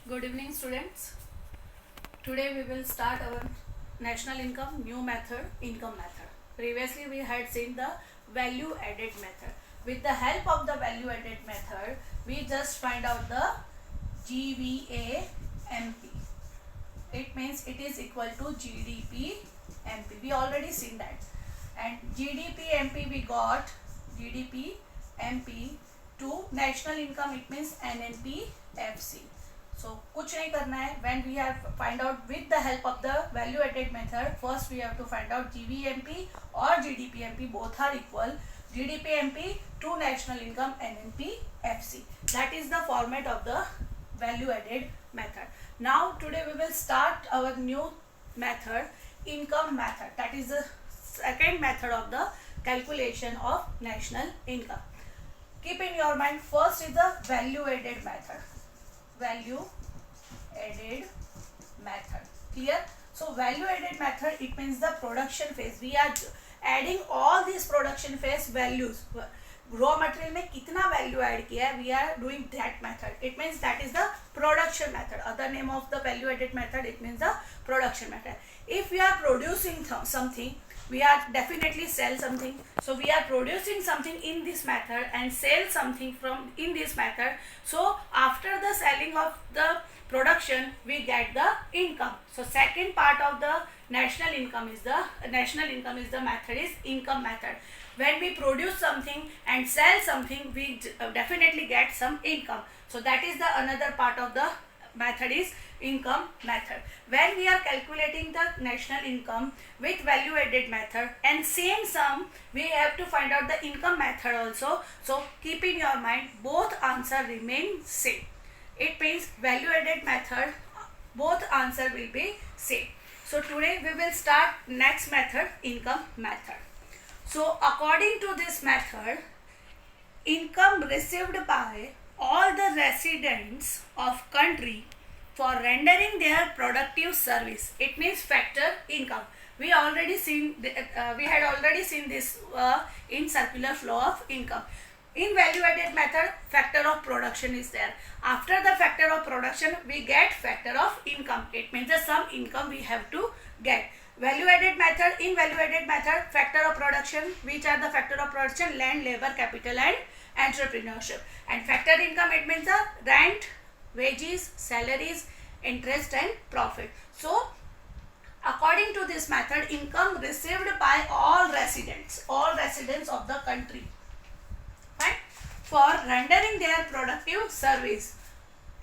Good evening, students. Today we will start our national income new method, income method. Previously we had seen the value added method. With the help of the value added method, we just find out the GVA-MP. It means it is equal to GDP-MP. We already seen that. And GDP-MP we got GDP-MP to national income, it means NNP-FC. So कुछ नहीं करना है. When we have find out with the help of the value added method, first we have to find out GVMP or GDPMP, both are equal. GDPMP to national income NNP-FC. That is the format of the value added method. Now today we will start our new method, income method. That is the second method of the calculation of national income. Keep in your mind, first is the value added method. Value added method. Clear? So value added method, it means the production phase. We are adding all these production phase values. Raw material में कितना value add किया है, we are doing that method. It means that is the production method. Other name of the value added method, it means the production method. If we are producing something, we are definitely sell something. So we are producing something in this method and sell something from in this method. So after the selling of the production, we get the income. So second part of the national income is the method is income method. When we produce something and sell something, we definitely get some income. So that is the another part of the method is income method. When we are calculating the national income with value added method and same sum, we have to find out the income method also. So keep in your mind, both answer remain same. It means value added method, both answer will be same. So today we will start next method, income method. So according to this method, income received by all the residents of country for rendering their productive service. It means factor income. We already seen we had already seen this in circular flow of income. In value added method, factor of production is there. After the factor of production, we get factor of income. It means the sum income we have to get. Value added method, in value added method, factor of production, which are the factor of production? Land, labor, capital and entrepreneurship. And factor income, it means the rent, wages, salaries, interest and profit. So according to this method, income received by all residents of the country, right, for rendering their productive service,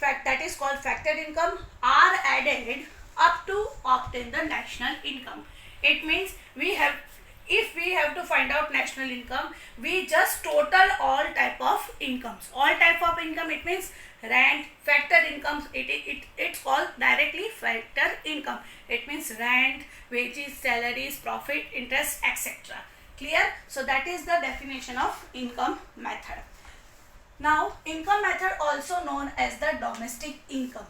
that is called factor income, are added up to obtain the national income. It means if we have to find out national income, we just total all type of incomes. All type of income, it means rent, factor incomes, it's called directly factor income. It means rent, wages, salaries, profit, interest, etc. Clear? So that is the definition of income method. Now income method also known as the domestic income.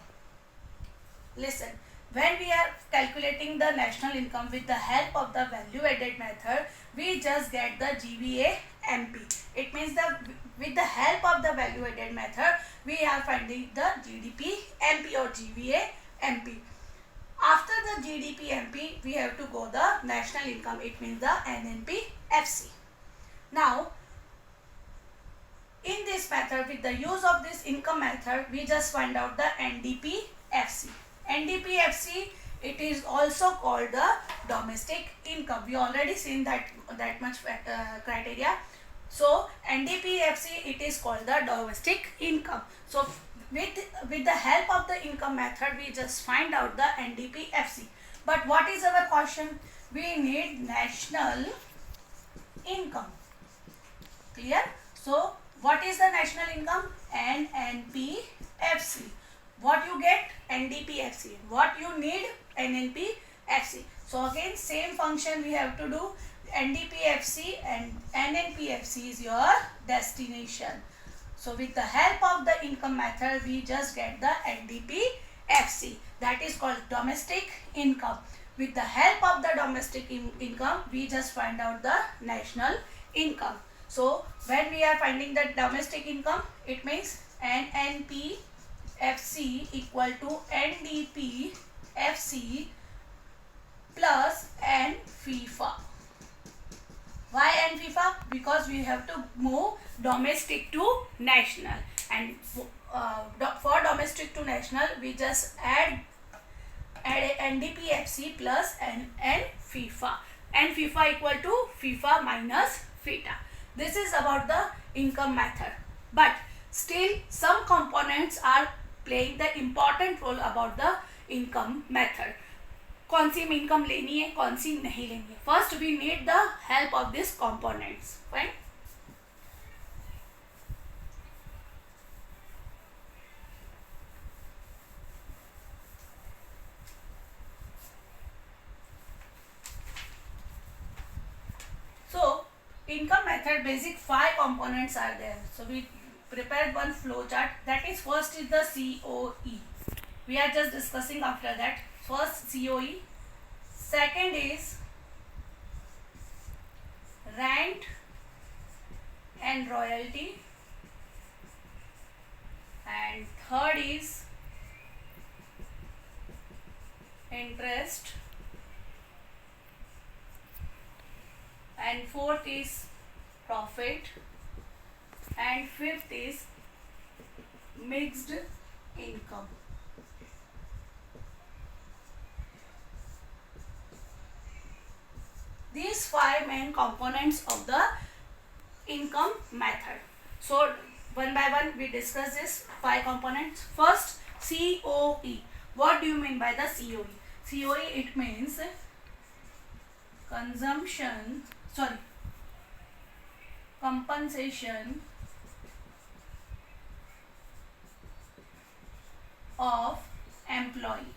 Listen. When we are calculating the national income with the help of the value added method, we just get the GVA-MP. It means with the help of the value added method, we are finding the GDP-MP or GVA-MP. After the GDP-MP, we have to go the national income. It means the NNP-FC. Now, in this method, with the use of this income method, we just find out the NDP-FC. NDP-FC, it is also called the domestic income. We already seen that much criteria. So NDP-FC, it is called the domestic income. So with the help of the income method, we just find out the NDP-FC. But what is our question? We need national income. Clear? So what is the national income? NNP-FC. What you get? NDP-FC. What you need? NNP-FC. So again, same function we have to do. NDP-FC and NNP-FC is your destination. So with the help of the income method, we just get the NDP-FC. That is called domestic income. With the help of the domestic income, we just find out the national income. So when we are finding the domestic income, it means NNP FC equal to NDP FC plus N FIFA. Why N FIFA? Because we have to move domestic to national, and for domestic to national we just add NDP FC plus N FIFA. N FIFA equal to FIFA minus theta. This is about the income method, but still some components are playing the important role about the income method. कौन सी income लेनी है, कौन सी नहीं लेनी है. First we need the help of this components. Fine. So income method basic 5 components are there. So we prepared one flow chart. That is, first is the COE. We are just discussing after that. First COE, second is rent and royalty, and third is interest, and fourth is profit, and fifth is mixed income. These 5 main components of the income method. So one by one we discuss this 5 components. First, COE. What do you mean by the COE? COE, it means compensation of employee.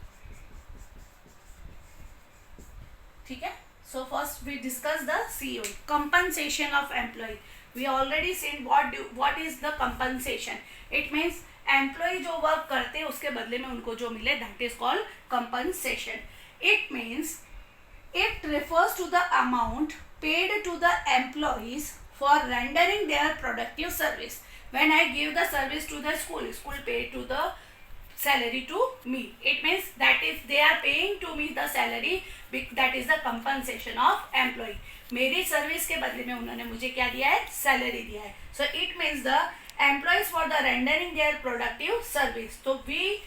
ठीक है. So first we discuss the COE, compensation of employee. We already seen what is the compensation. It means employee जो work करते हैं उसके बदले में उनको जो मिले, that is called compensation. It means it refers to the amount paid to the employees for rendering their productive service. When I give the service to the school pay to the salary to me. It means that is they are paying to me the salary, that is the compensation of employee. मेरी service के बदले में उन्होंने मुझे क्या दिया है, salary दिया है. So it means the employees for the rendering their productive service. So we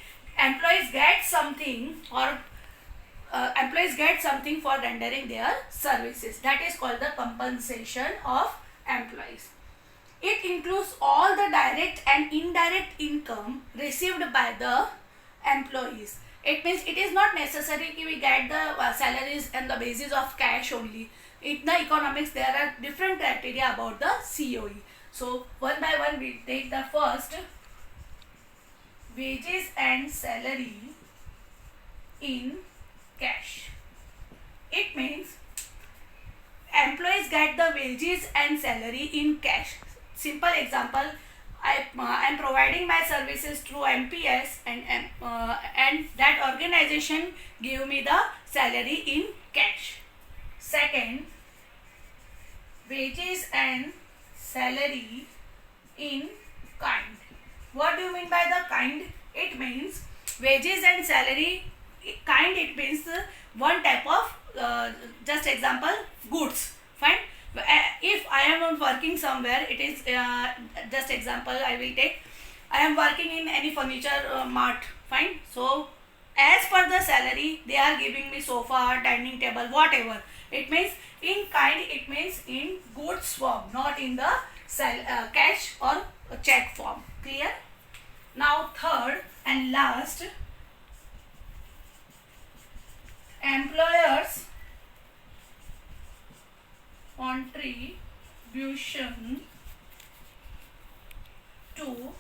employees get something, or employees get something for rendering their services. That is called the compensation of employees. It includes all the direct and indirect income received by the employees. It means it is not necessary that we get the salaries on the basis of cash only. In the economics, there are different criteria about the COE. So one by one we take the first, wages and salary in cash. It means employees get the wages and salary in cash. Simple example, I am providing my services through MPS, and that organization give me the salary in cash. Second, wages and salary in kind. What do you mean by the kind? It means wages and salary kind. It means one type of just example, goods. Fine. If I am working somewhere, it is just example I will take. I am working in any furniture mart. Fine. So as per the salary, they are giving me sofa, dining table, whatever. It means in kind. It means in goods form, not in the cash or check form. Clear? Now third and last, employers contribution to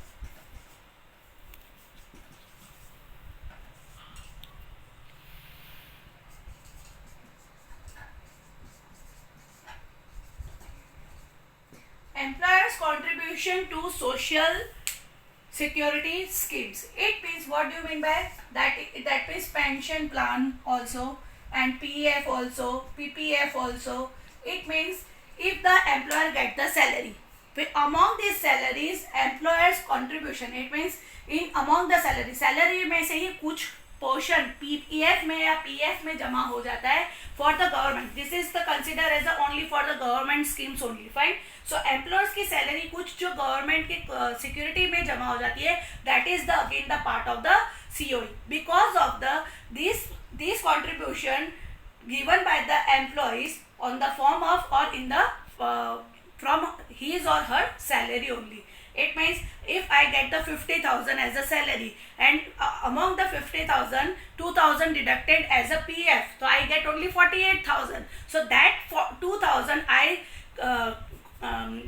employers contribution to social security schemes. It means, what do you mean by that? That means pension plan also, and PF also, PPF also. It means if the employer get the salary, among these salaries employers contribution, it means in among the salary में से ही कुछ portion PF में या PF में जमा हो जाता है for the government. This is the consider as only for the government schemes only. Fine. So employers की सैलरी कुछ जो गवर्नमेंट की सिक्योरिटी में जमा हो जाती है, that is the again the part of the COE. Because of the this contribution given by the employees on the form of or in the from his or her salary only. It means if I get the 50,000 as a salary and among the 50,000 2,000 deducted as a PF, so I get only 48,000. So that for 2,000 I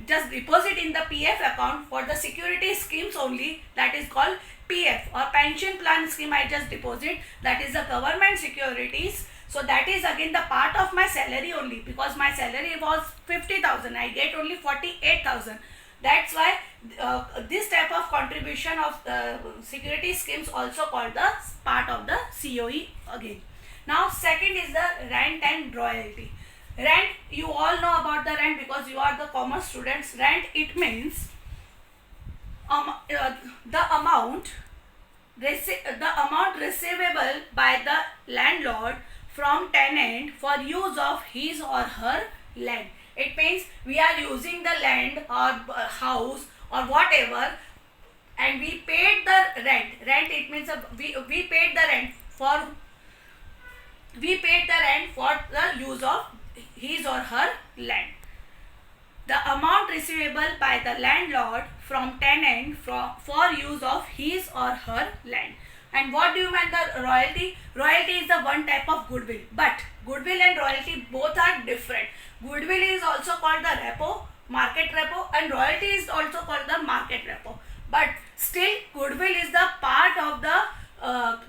just deposit in the PF account for the security schemes only, that is called PF, or pension plan scheme. I just deposit, that is the government securities. So that is again the part of my salary only, because my salary was 50,000, I get only 48,000. That's why this type of contribution of security schemes also called the part of the COE again. Now second is the rent and royalty. Rent, you all know about the rent because you are the commerce students. Rent, it means the amount receivable by the landlord from tenant for use of his or her land. It means we are using the land or house or whatever, and we paid the rent. Rent, it means we paid the rent for the use of his or her land. The amount receivable by the landlord from tenant for use of his or her land. And what do you mean the royalty? Royalty is the one type of goodwill, but goodwill and royalty both are different. Goodwill is also called the repo, market repo, and royalty is also called the market repo. But still, goodwill is the part of the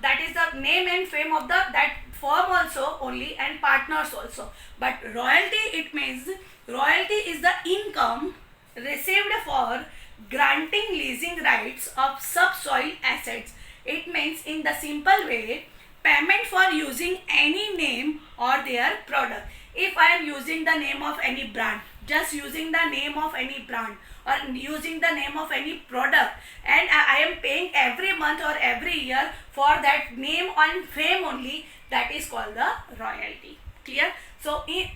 that is the name and fame of the that firm also only, and partners also. But royalty, it means royalty is the income received for granting leasing rights of subsoil assets. It means in the simple way, payment for using any name or their product. If I am using the name of any brand, just using the name of any brand or using the name of any product, and I am paying every month or every year for that name and fame only, that is called the royalty. Clear? So in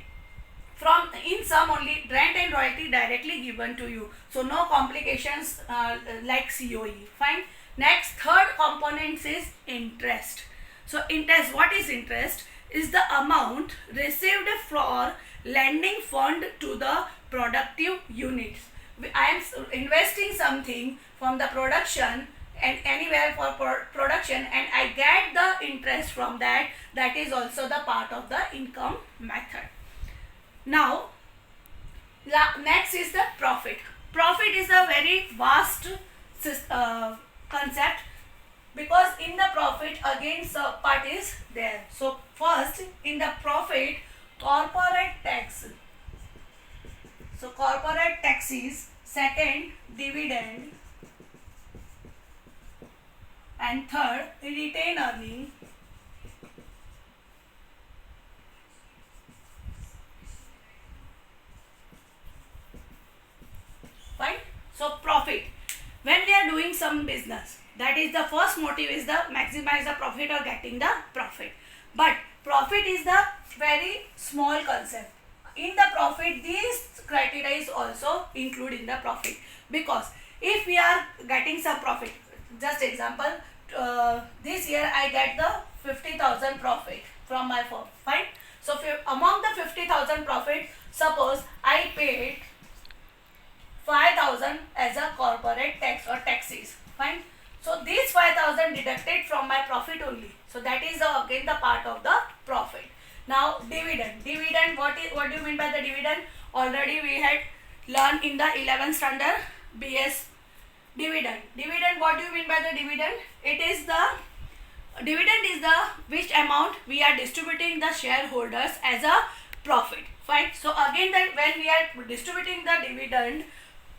sum only, rent and royalty directly given to you. So no complications like COE. Fine. Next, third component is interest. So interest, what is interest? Is the amount received for lending fund to the productive units. I am investing something from the production and anywhere for production, and I get the interest from that. That is also the part of the income method. Now, next is the profit. Profit is a very vast concept, because in the profit again sub part is there. So first in the profit, corporate tax. So corporate taxes, second dividend, and third retained earning, fine. So profit, when we are doing some business, that is the first motive is the maximize the profit or getting the profit. But profit is the very small concept. In the profit, these criteria is also included in the profit, because if we are getting some profit, just example, this year I get the 50,000 profit from my firm. Fine. So among the 50,000 profit, suppose I paid 5,000 as a corporate tax or taxes. Fine. So these 5,000 deducted from my profit only. So that is again the part of the profit. Now dividend. Dividend, what do you mean by the dividend? Already we had learned in the 11th standard BS. Dividend. Dividend, what do you mean by the dividend? It is the dividend is the which amount we are distributing the shareholders as a profit. Fine. So again that when we are distributing the dividend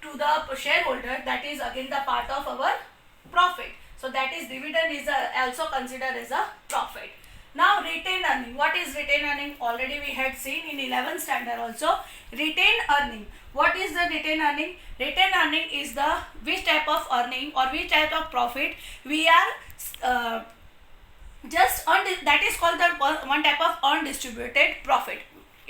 to the shareholder, that is again the part of our profit. So that is dividend is also considered as a profit. Now retained earning. What is retained earning? Already we had seen in 11th standard also. Retained earning. what is the retained earning? Retained earning is the which type of earning or which type of profit we are just that is called the one type of undistributed profit.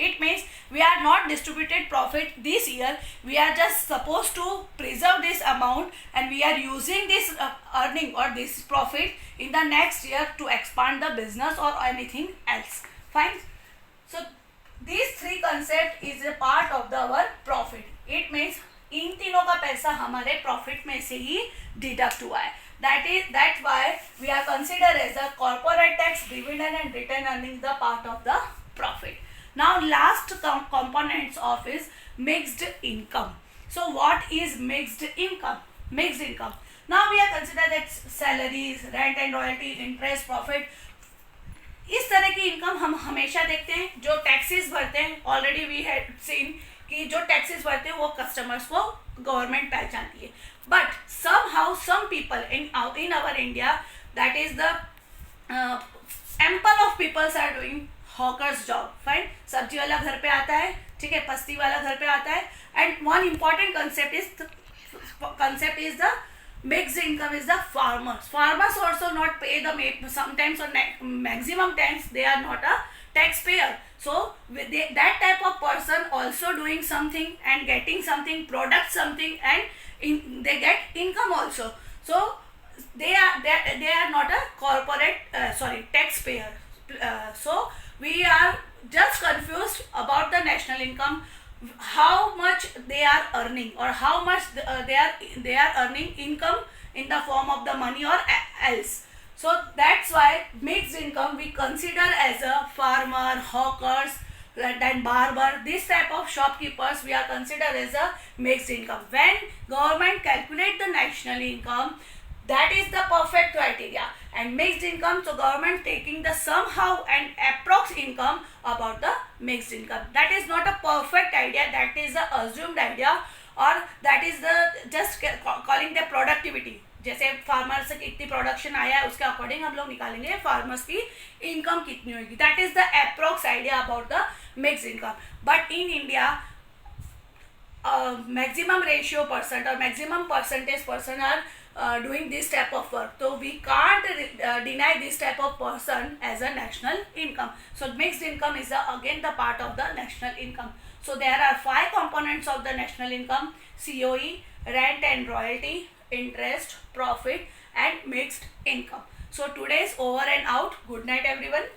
It means we are not distributed profit this year. We are just supposed to preserve this amount and we are using this earning or this profit in the next year to expand the business or anything else. Fine. So these three concept is a part of our profit. It means इन तीनों का पैसा हमारे profit में से ही deduct हुआ है. That's why we are considered as a corporate tax, dividend and retained earnings the part of the profit. Now last components of is mixed income. So what is mixed income? Mixed income. Now we are considered that salaries, rent and royalty, interest, profit. इस तरह की income हम हमेशा देखते हैं. जो taxes भरते हैं, ऑलरेडी वी हैड सीन कि जो टैक्सेस भरते हैं वो कस्टमर्स को गवर्नमेंट पहचानती है. But somehow some people in our India, that is the ample of peoples are doing hawkers job. Fine. सब्जी वाला घर पे आता है, ठीक है, पस्ती वाला घर पे आता है. And one important concept is the mixed income is the farmers. Farmers also not pay the sometimes or maximum times they are not a taxpayer. So that type of person also doing something and getting something, product something, and they get income also. So they are not a corporate taxpayer. So we are just confused about the national income, how much they are earning or how much they are earning income in the form of the money or else. So that's why mixed income we consider as a farmer, hawkers, then barber, this type of shopkeepers we are considered as a mixed income. When government calculate the national income, that is the perfect criteria. And mixed income, so government taking the somehow and approx income about the mixed income. That is not a perfect idea, that is the assumed idea, or that is the just calling the productivity. जैसे farmer से कितनी production आया है उसके according हम लोग निकालेंगे farmers की इनकम कितनी होगी. That is the approx idea about the mixed income. But in India maximum ratio percent or maximum percentage person are doing this type of work. So we can't deny this type of person as a national income. So mixed income is again the part of the national income. So there are 5 components of the national income: COE, rent and royalty, interest, profit, and mixed income. So today is over and out. Good night everyone.